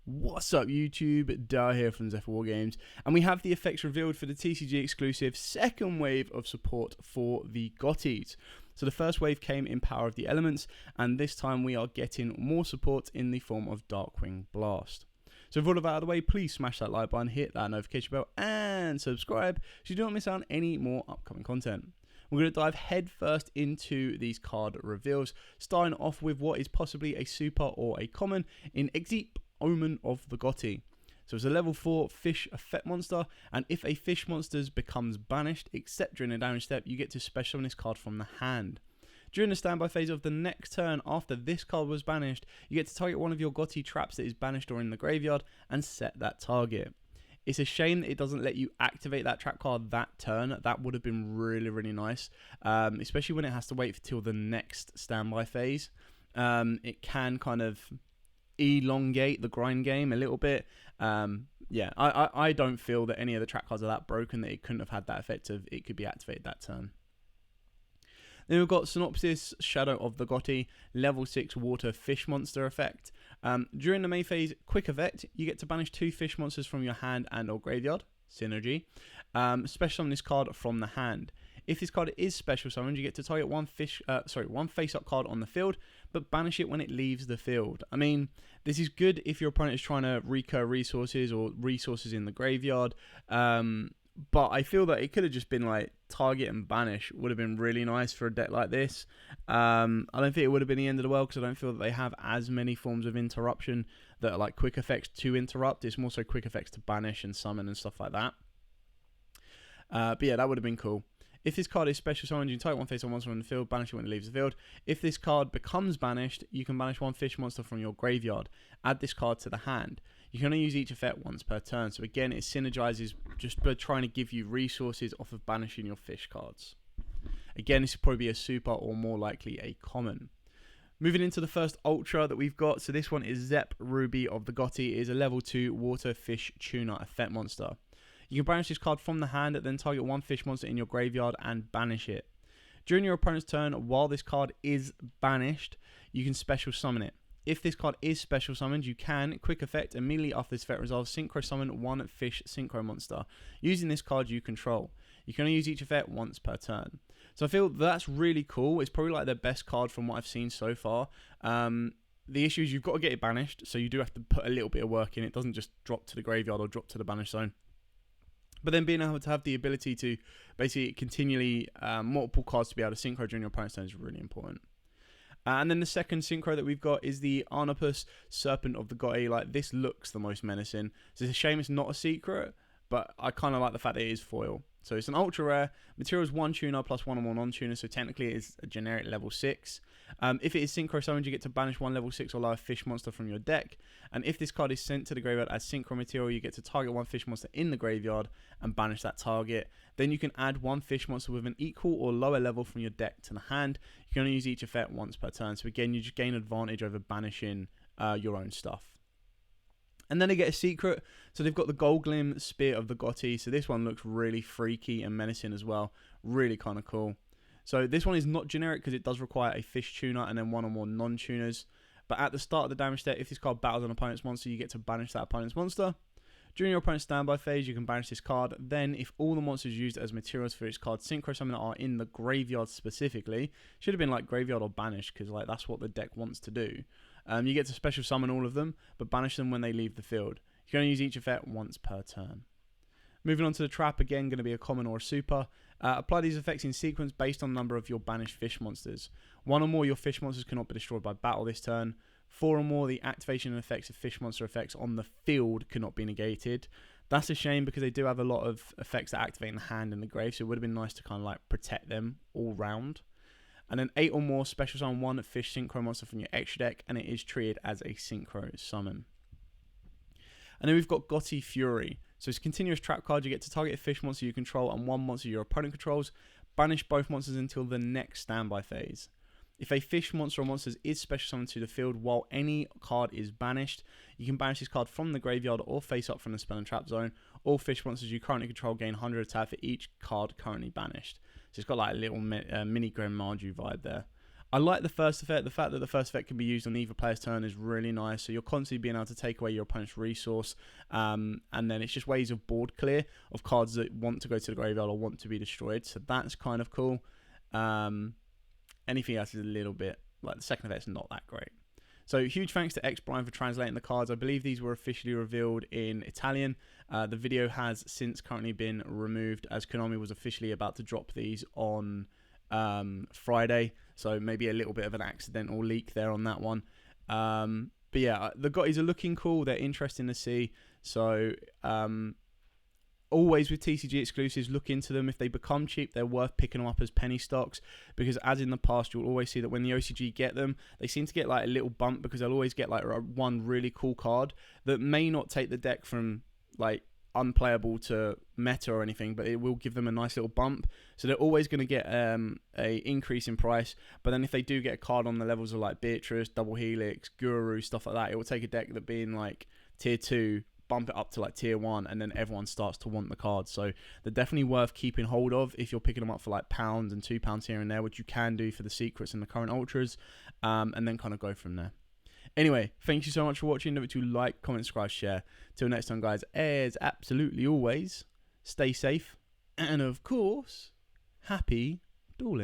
What's up YouTube, Dar here from Zephyr Wargames, and we have the effects revealed for the TCG exclusive second wave of support for the Ghotis. So the first wave came in Power of the Elements, and this time we are getting more support in the form of Darkwing Blast. So with all of that out of the way, please smash that like button, hit that notification bell, and subscribe so you don't miss out on any more upcoming content. We're going to dive head first into these card reveals, starting off with what is possibly a super or a common in Exeep Omen of the Ghoti. So it's a level 4 fish effect monster, and if a fish monster becomes banished, except during a damage step, you get to special summon this card from the hand. During the standby phase of the next turn after this card was banished, you get to target one of your Ghoti traps that is banished or in the graveyard and set that target. It's a shame that it doesn't let you activate that trap card that turn. That would have been really nice, especially when it has to wait till the next standby phase. It can kind of elongate the grind game a little bit. Yeah, I don't feel that any of the trap cards are that broken that it couldn't have had that effect of it could be activated that turn. Then we've got Synopsis, Shadow of the Ghoti, level 6 water fish monster effect. During the main phase quick effect, you get to banish 2 fish monsters from your hand and or graveyard, synergy. Special summon this card from the hand. If this card is special summoned, you get to target one face-up card on the field, but banish it when it leaves the field. I mean, this is good if your opponent is trying to recur resources or resources in the graveyard. But I feel that it could have just been like target and banish would have been really nice for a deck like this. I don't think it would have been the end of the world because I don't feel that they have as many forms of interruption that are like quick effects to interrupt. It's more so quick effects to banish and summon and stuff like that. But yeah, that would have been cool. If this card is special summoned, you can target one face on monster on the field, banish it when it leaves the field. If this card becomes banished, you can banish one fish monster from your graveyard. Add this card to the hand. You can only use each effect once per turn. So again, it synergizes just by trying to give you resources off of banishing your fish cards. Again, this would probably be a super or more likely a common. Moving into the first ultra that we've got. So this one is Zep Ruby of the Ghoti. It is a level 2 water fish tuna effect monster. You can banish this card from the hand, then target one fish monster in your graveyard and banish it. During your opponent's turn, while this card is banished, you can special summon it. If this card is special summoned, you can, quick effect, immediately after this effect resolves, synchro summon one fish synchro monster, using this card you control. You can only use each effect once per turn. So I feel that's really cool. It's probably like the best card from what I've seen so far. The issue is you've got to get it banished, so you do have to put a little bit of work in. It doesn't just drop to the graveyard or drop to the banish zone. But then being able to have the ability to basically continually multiple cards to be able to synchro during your opponent's turn is really important. And then the second synchro that we've got is the Arnopus Serpent of the Ghoti. Like, this looks the most menacing. So it's a shame it's not a secret, but I kind of like the fact that it is foil. So it's an ultra rare. Materials 1 tuner plus 1 or more non-tuner, so technically it is a generic level 6. If it is synchro summoned, you get to banish one level 6 or lower fish monster from your deck. And if this card is sent to the graveyard as synchro material, you get to target one fish monster in the graveyard and banish that target. Then you can add one fish monster with an equal or lower level from your deck to the hand. You can only use each effect once per turn. So again, you just gain advantage over banishing your own stuff. And then they get a secret. So they've got the Gold Glim Spear of the Ghoti. So this one looks really freaky and menacing as well. Really kind of cool. So this one is not generic because it does require a fish tuner and then one or more non-tuners. But at the start of the damage step, if this card battles an opponent's monster, you get to banish that opponent's monster. During your opponent's standby phase, you can banish this card. Then, if all the monsters used as materials for this card synchro summon are in the graveyard specifically, should have been like graveyard or banish because like that's what the deck wants to do. You get to special summon all of them, but banish them when they leave the field. You can only use each effect once per turn. Moving on to the trap, again going to be a common or a super. Apply these effects in sequence based on the number of your banished fish monsters. 1 or more of your fish monsters cannot be destroyed by battle this turn. 4 or more, the activation and effects of fish monster effects on the field cannot be negated. That's a shame because they do have a lot of effects that activate in the hand and the grave, so it would have been nice to kind of like protect them all round. And then 8 or more, special summon one fish synchro monster from your extra deck, and it is treated as a synchro summon. And then we've got Ghoti Fury. So it's a continuous trap card. You get to target a fish monster you control and one monster your opponent controls. Banish both monsters until the next standby phase. If a fish monster or monsters is special summoned to the field while any card is banished, you can banish this card from the graveyard or face up from the spell and trap zone. All fish monsters you currently control gain 100 attack for each card currently banished. So it's got like a little mini Grand Mardu vibe there. I like the first effect. The fact that the first effect can be used on either player's turn is really nice. So you're constantly being able to take away your opponent's resource. And then it's just ways of board clear of cards that want to go to the graveyard or want to be destroyed. So that's kind of cool. Anything else is a little bit, like the second effect's not that great. So huge thanks to X Brian for translating the cards. I believe these were officially revealed in Italian. The video has since currently been removed as Konami was officially about to drop these on Friday. So maybe a little bit of an accidental leak there on that one. But yeah, the Ghotis are looking cool. They're interesting to see. So always with TCG exclusives, look into them. If they become cheap, they're worth picking them up as penny stocks, because as in the past, you'll always see that when the OCG get them, they seem to get like a little bump, because they'll always get like one really cool card that may not take the deck from like unplayable to meta or anything, but it will give them a nice little bump. So they're always going to get a increase in price. But then if they do get a card on the levels of like Beatrice, Double Helix, Guru, stuff like that, it will take a deck that being like tier 2, bump it up to like tier 1, and then everyone starts to want the cards. So they're definitely worth keeping hold of if you're picking them up for like £1 and £2 here and there, which you can do for the secrets and the current ultras, and then kind of go from there. Anyway, thank you so much for watching. Don't forget to like, comment, subscribe, share. Till next time, guys, as absolutely always, stay safe, and of course, happy dueling.